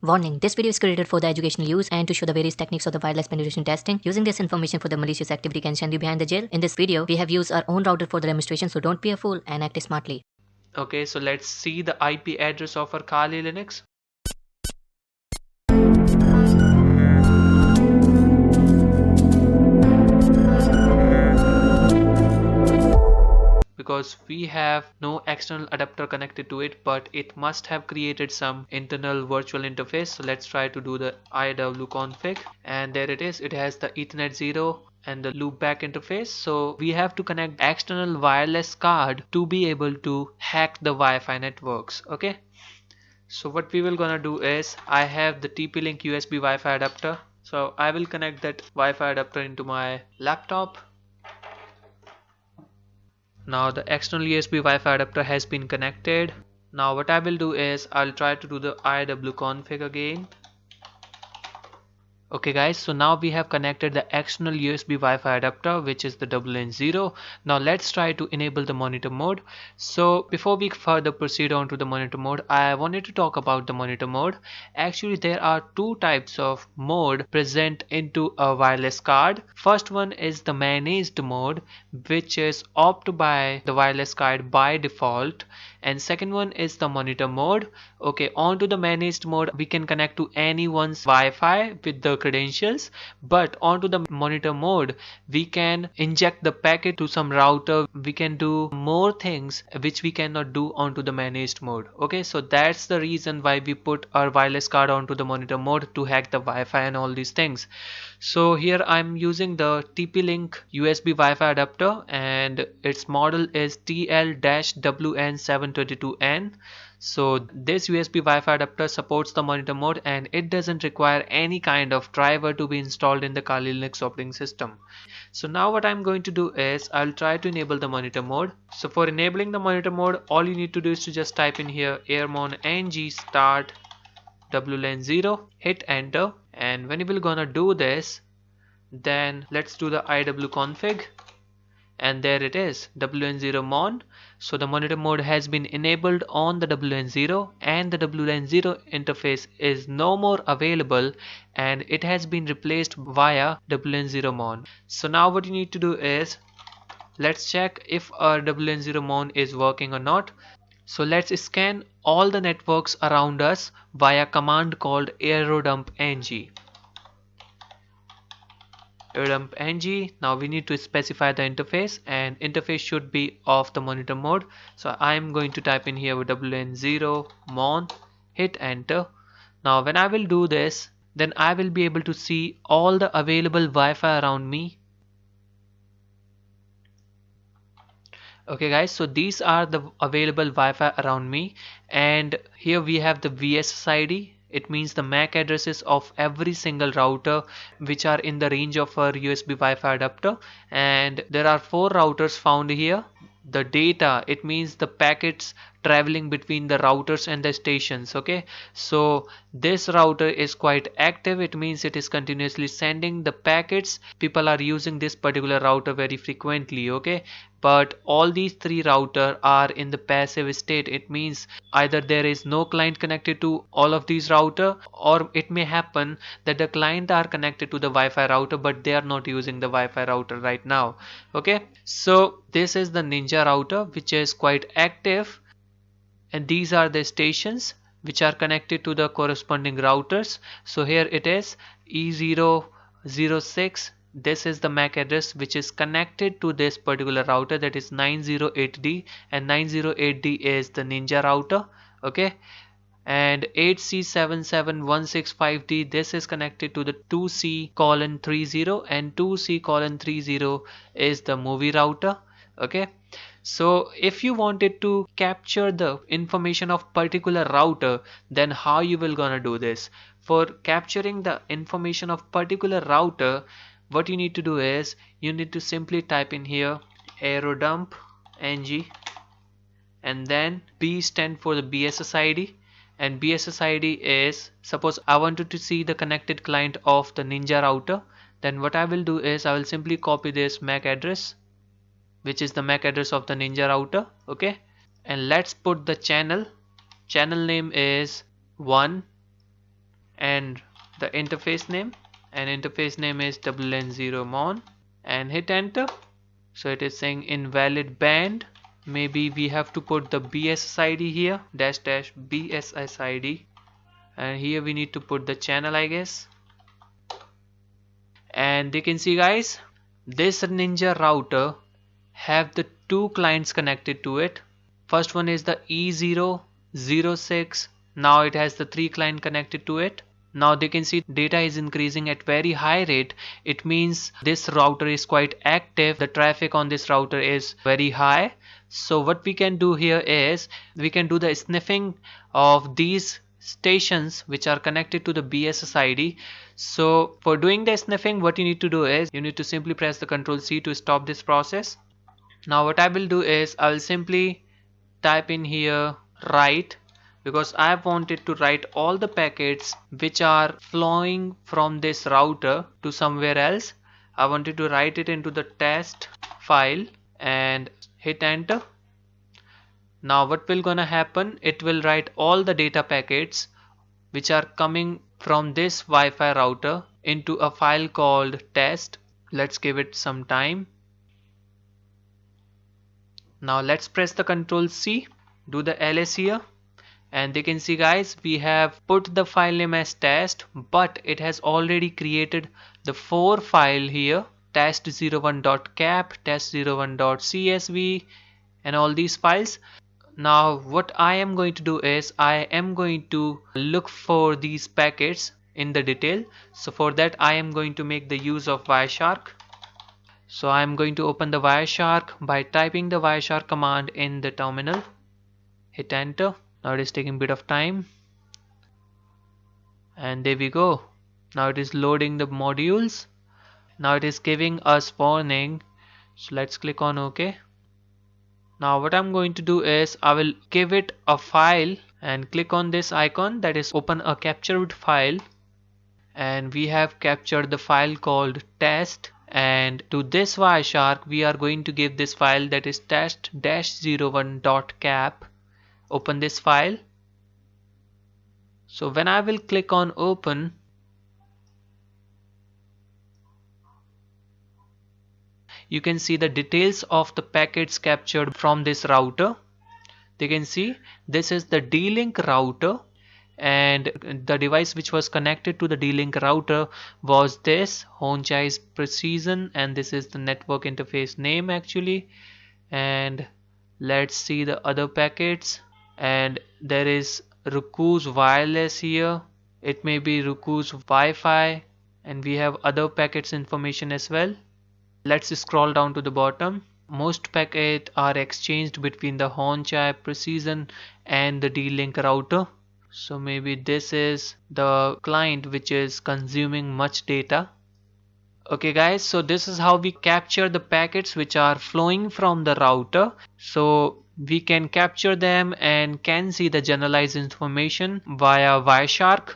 Warning, this video is created for the educational use and to show the various techniques of the wireless penetration testing. Using this information for the malicious activity can send you behind the jail. In this video, we have used our own router for the demonstration, so don't be a fool and act smartly. Okay, so let's see the IP address of our Kali Linux. Because we have no external adapter connected to it, but it must have created some internal virtual interface. So let's try to do the iwconfig, and there it is. It has the Ethernet 0 and the loopback interface. So we have to connect external wireless card to be able to hack the Wi-Fi networks. Okay, so what we will gonna do is, I have the TP-Link USB Wi-Fi adapter, so I will connect that Wi-Fi adapter into my laptop. Now the external USB Wi-Fi adapter has been connected. Now what I will do is, I'll try to do the iwconfig again. Okay guys, so now we have connected the external USB Wi-Fi adapter, which is the WLAN0. Now let's try to enable the monitor mode. So before we further proceed on to the monitor mode, I wanted to talk about the monitor mode. Actually, there are two types of mode present into a wireless card. First one is the managed mode, which is opted by the wireless card by default, and second one is the monitor mode. Okay, onto the managed mode, we can connect to anyone's Wi-Fi with the credentials, but onto the monitor mode, we can inject the packet to some router. We can do more things which we cannot do onto the managed mode. Okay, so that's the reason why we put our wireless card onto the monitor mode, to hack the Wi-Fi and all these things. So here I'm using the TP-Link USB Wi-Fi adapter, and its model is TL-WN722N. So this USB Wi-Fi adapter supports the monitor mode, and it doesn't require any kind of driver to be installed in the Kali Linux operating system. So now what I'm going to do is, I'll try to enable the monitor mode. So for enabling the monitor mode, all you need to do is to just type in here airmon ng start WLAN0, hit enter, and when you will gonna do this, then let's do the iwconfig, and there it is, WLAN0 mon. So the monitor mode has been enabled on the WLAN0, and the WLAN0 interface is no more available, and it has been replaced via WLAN0 mon. So now what you need to do is, let's check if our WLAN0 mon is working or not. So let's scan all the networks around us via command called aerodump ng. Aerodump ng. Now we need to specify the interface, and interface should be of the monitor mode. So I'm going to type in here WLAN0 mon, hit enter. Now when I will do this, then I will be able to see all the available Wi-Fi around me. Okay guys, so these are the available Wi-Fi around me, and here we have the VSSID. It means the MAC addresses of every single router which are in the range of our USB Wi-Fi adapter, and there are 4 routers found here. The data, it means the packets traveling between the routers and the stations. Okay, so this router is quite active. It means it is continuously sending the packets. People are using this particular router very frequently. Okay, but all these 3 routers are in the passive state. It means either there is no client connected to all of these routers, or it may happen that the client are connected to the Wi-Fi router, but they are not using the Wi-Fi router right now. Okay, so this is the Ninja router, which is quite active, and these are the stations which are connected to the corresponding routers. So here it is, E006. This is the MAC address which is connected to this particular router, that is 908D, and 908D is the Ninja router. Okay, and 8C77165D, this is connected to the 2C:30, and 2C:30 is the movie router. Okay, so if you wanted to capture the information of particular router, then how you will gonna do this? For capturing the information of particular router, what you need to do is, you need to simply type in here aerodump ng, and then B stand for the BSSID, and BSSID is, suppose I wanted to see the connected client of the Ninja router, then what I will do is, I will simply copy this MAC address, which is the MAC address of the Ninja router. Okay, and let's put the channel name is 1 and the interface name, and interface name is WN0mon, and hit enter. So it is saying invalid band. Maybe we have to put the BSSID here, dash dash BSSID, and here we need to put the channel, I guess. And you can see guys, this Ninja router have the two clients connected to it. First one is the E006. Now it has the three client connected to it. Now they can see data is increasing at very high rate. It means this router is quite active. The traffic on this router is very high. So what we can do here is we can do the sniffing of these stations which are connected to the BSSID. So for doing the sniffing, what you need to do is you need to simply press the Ctrl C to stop this process. Now what I will do is I will simply type in here write, because I wanted to write all the packets which are flowing from this router to somewhere else. I wanted to write it into the test file and hit enter. Now what will gonna happen, it will write all the data packets which are coming from this Wi-Fi router into a file called test. Let's give it some time. Now let's press the Ctrl C, do the ls here, and they can see guys, we have put the file name as test, but it has already created the 4 file here, test01.cap, test01.csv, and all these files. Now what I am going to do is I am going to look for these packets in the detail. So for that I am going to make the use of Wireshark. So I am going to open the Wireshark by typing the Wireshark command in the terminal. Hit enter. Now it is taking a bit of time. And there we go. Now it is loading the modules. Now it is giving us warning. So let's click on OK. Now what I'm going to do is I will give it a file and click on this icon, that is open a captured file, and we have captured the file called test, and to this Wireshark we are going to give this file, that is test-01.cap. Open this file. So when I will click on open, you can see the details of the packets captured from this router. They can see this is the D-Link router, and the device which was connected to the D-Link router was this Honchai's Precision, and this is the network interface name actually. And let's see the other packets, and there is Ruku's wireless here, it may be Ruku's Wi-Fi, and we have other packets information as well. Let's scroll down to the bottom. Most packets are exchanged between the Honchai Precision and the D-Link router. So maybe this is the client which is consuming much data. Okay guys, so this is how we capture the packets which are flowing from the router. So we can capture them and can see the generalized information via Wireshark.